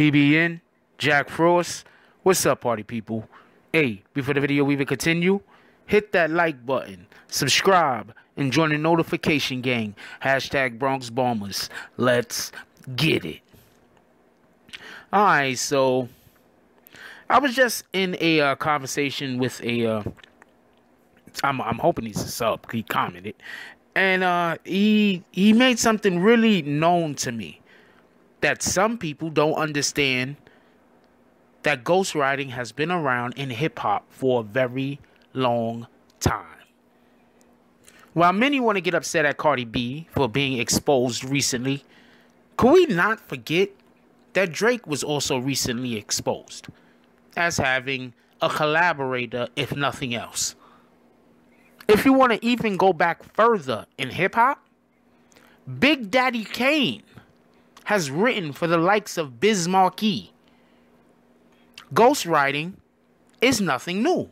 PBN, Jack Frost. What's up, party people? Hey, before the video even continue, hit that like button, subscribe, and join the notification gang. Hashtag Bronx Bombers. Let's get it. Alright, so I was just in a conversation with a I'm hoping he's a sub. He commented, and he made something really known to me that some people don't understand, that ghostwriting has been around in hip-hop for a very long time. While many want to get upset at Cardi B for being exposed recently, could we not forget that Drake was also recently exposed as having a collaborator, if nothing else? If you want to even go back further in hip-hop, Big Daddy Kane has written for the likes of Biz Markie. Ghostwriting is nothing new.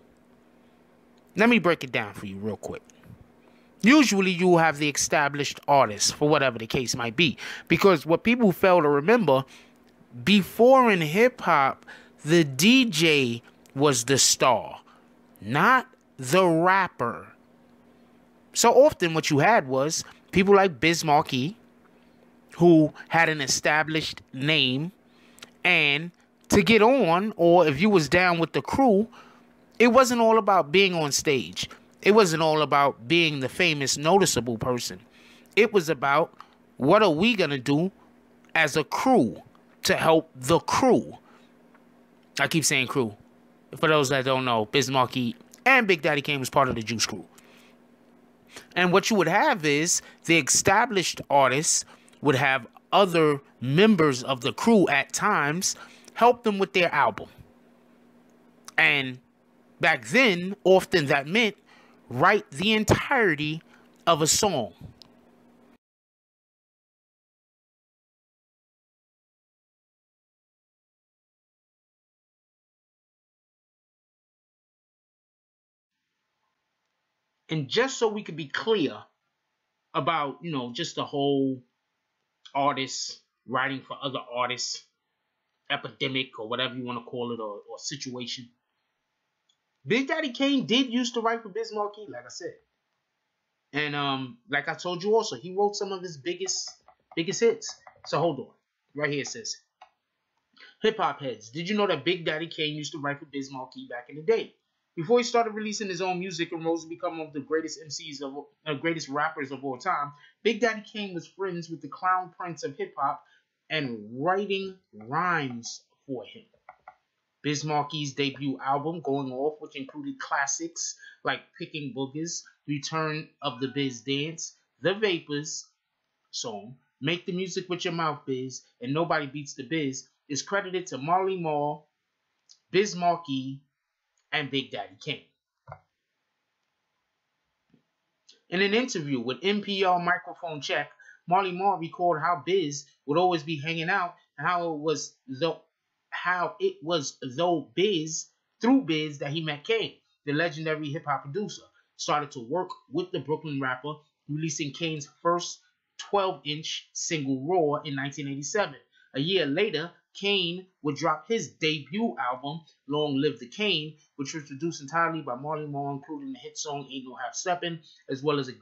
Let me break it down for you real quick. Usually you will have the established artist for whatever the case might be. Because what people fail to remember, before in hip-hop, the DJ was the star, not the rapper. So often what you had was people like Biz Markie, who had an established name, and to get on, or if you was down with the crew, it wasn't all about being on stage. It wasn't all about being the famous, noticeable person. It was about, what are we going to do as a crew to help the crew? I keep saying crew. For those that don't know, Biz Markie and Big Daddy Kane was part of the Juice Crew. And what you would have is the established artists would have other members of the crew at times help them with their album. And back then, often that meant write the entirety of a song. And just so we could be clear about, just the whole artists writing for other artists epidemic, or whatever you want to call it, or situation. Big Daddy Kane did used to write for Biz Markie, like I said. And like I told you also, he wrote some of his biggest hits. So hold on. Right here it says, hip hop heads, did you know that Big Daddy Kane used to write for Biz Markie back in the day? Before he started releasing his own music and rose to become one of the greatest greatest rappers of all time, Big Daddy Kane was friends with the Clown Prince of hip hop and writing rhymes for him. Biz Markie's debut album, Going Off, which included classics like Picking Boogers, Return of the Biz Dance, The Vapors song, Make the Music with Your Mouth Biz, and Nobody Beats the Biz, is credited to Marley Marl, Biz Markie, and Big Daddy Kane. In an interview with NPR Microphone Check, Marley Marl recalled how Biz would always be hanging out, and how it was through Biz that he met Kane, the legendary hip-hop producer. Started to work with the Brooklyn rapper, releasing Kane's first 12-inch single, Raw, in 1987. A year later, Kane would drop his debut album, Long Live the Kane, which was produced entirely by Marley Marl, including the hit song Ain't No Half Steppin', as well as a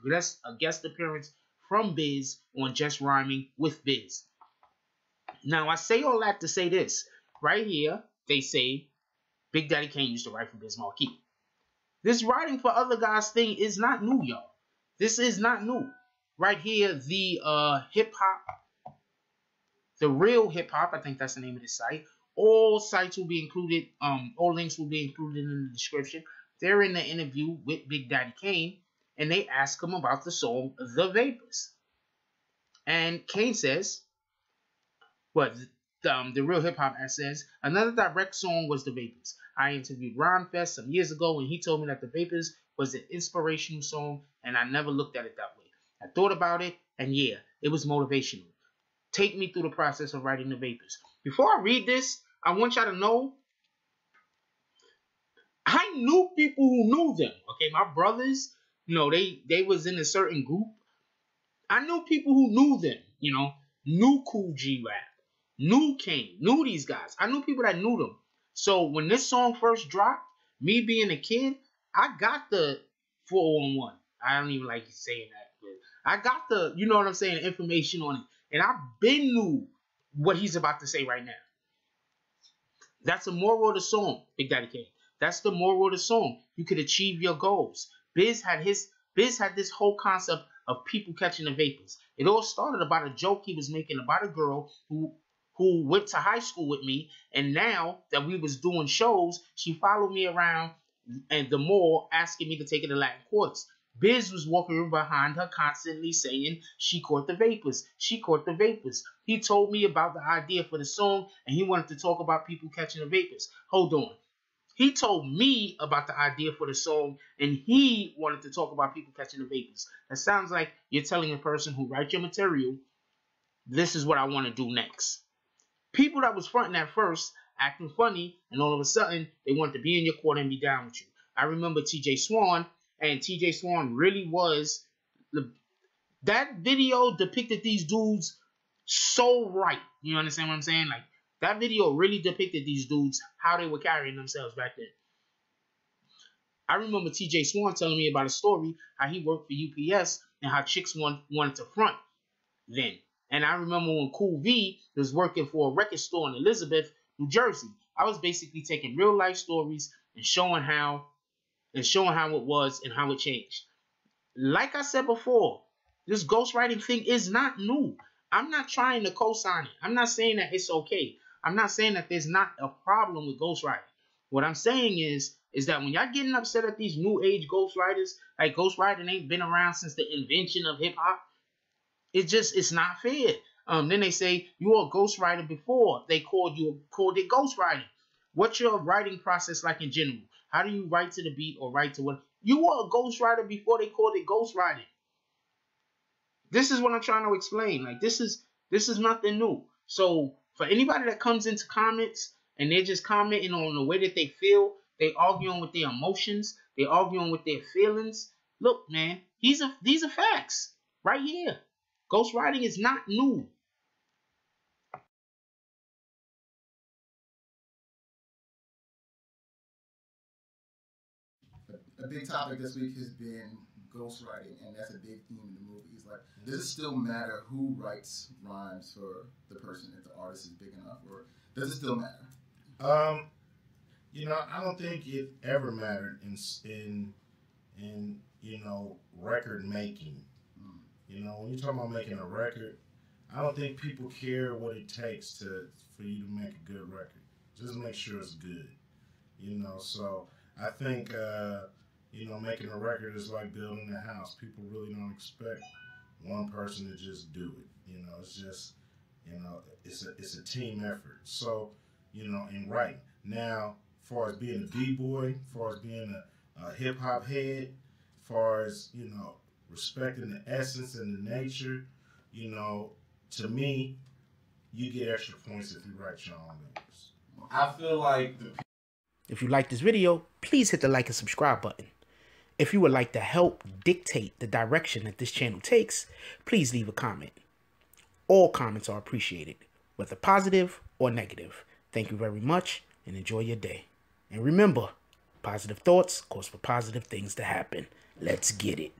guest appearance from Biz on Just Rhyming with Biz. Now, I say all that to say this. Right here, they say Big Daddy Kane used to write for Biz Markie. This writing for other guys thing is not new, y'all. This is not new. Right here, the hip-hop, the real hip-hop, I think that's the name of the site. All sites will be included, all links will be included in the description. They're in the interview with Big Daddy Kane, and they ask him about the song The Vapors. And Kane says, the real hip-hop says, another direct song was The Vapors. I interviewed Ron Fest some years ago, and he told me that The Vapors was an inspirational song, and I never looked at it that way. I thought about it, and yeah, it was motivational. Take me through the process of writing The Vapors. Before I read this, I want y'all to know, I knew people who knew them. Okay, my brothers, they was in a certain group. I knew people who knew them, knew Cool G Rap. knew Kane, knew these guys. I knew people that knew them. So when this song first dropped, me being a kid, I got the 411. I don't even like saying that, but I got the, you know what I'm saying, information on it. And I been knew what he's about to say right now. That's the moral of the song, Big Daddy Kane. That's the moral of the song. You could achieve your goals. Biz had this whole concept of people catching the vapors. It all started about a joke he was making about a girl who went to high school with me, and now that we was doing shows, she followed me around and the mall asking me to take her to Latin Quarters. Biz was walking behind her constantly saying she caught the vapors. She caught the vapors. He told me about the idea for the song, and he wanted to talk about people catching the vapors. Hold on. He told me about the idea for the song, and he wanted to talk about people catching the vapors. That sounds like you're telling a person who writes your material, this is what I want to do next. People that was fronting at first, acting funny, and all of a sudden, they wanted to be in your corner and be down with you. I remember TJ Swan, and TJ Swan really was... That video depicted these dudes so right. You understand what I'm saying? Like, that video really depicted these dudes, how they were carrying themselves back then. I remember TJ Swan telling me about a story, how he worked for UPS, and how chicks wanted to front then. And I remember when Cool V was working for a record store in Elizabeth, New Jersey. I was basically taking real life stories and showing how it was and how it changed. Like I said before, this ghostwriting thing is not new. I'm not trying to co-sign it. I'm not saying that it's okay. I'm not saying that there's not a problem with ghostwriting. What I'm saying is that when y'all getting upset at these new age ghostwriters, like ghostwriting ain't been around since the invention of hip hop, it's not fair. Then they say you were a ghostwriter before they called it ghostwriting. What's your writing process like in general? How do you write to the beat or write to what? You were a ghostwriter before they called it ghostwriting. This is what I'm trying to explain. Like, this is nothing new. So for anybody that comes into comments and they're just commenting on the way that they feel, they arguing with their emotions, they arguing with their feelings. Look, man, these are facts right here. Ghostwriting is not new. A big topic this week has been ghostwriting, and that's a big theme in the movies. Like, does it still matter who writes rhymes for the person if the artist is big enough, or does it still matter? I don't think it ever mattered in record making. When you're talking about making a record, I don't think people care what it takes for you to make a good record. Just make sure it's good. So I think making a record is like building a house. People really don't expect one person to just do it. It's just it's a team effort. So in writing. Now, as far as being a b-boy, as far as being a hip hop head, as far as respecting the essence and the nature, to me, you get extra points if you write your own lyrics. I feel like if you like this video, please hit the like and subscribe button. If you would like to help dictate the direction that this channel takes, please leave a comment. All comments are appreciated, whether positive or negative. Thank you very much and enjoy your day. And remember, positive thoughts cause for positive things to happen. Let's get it.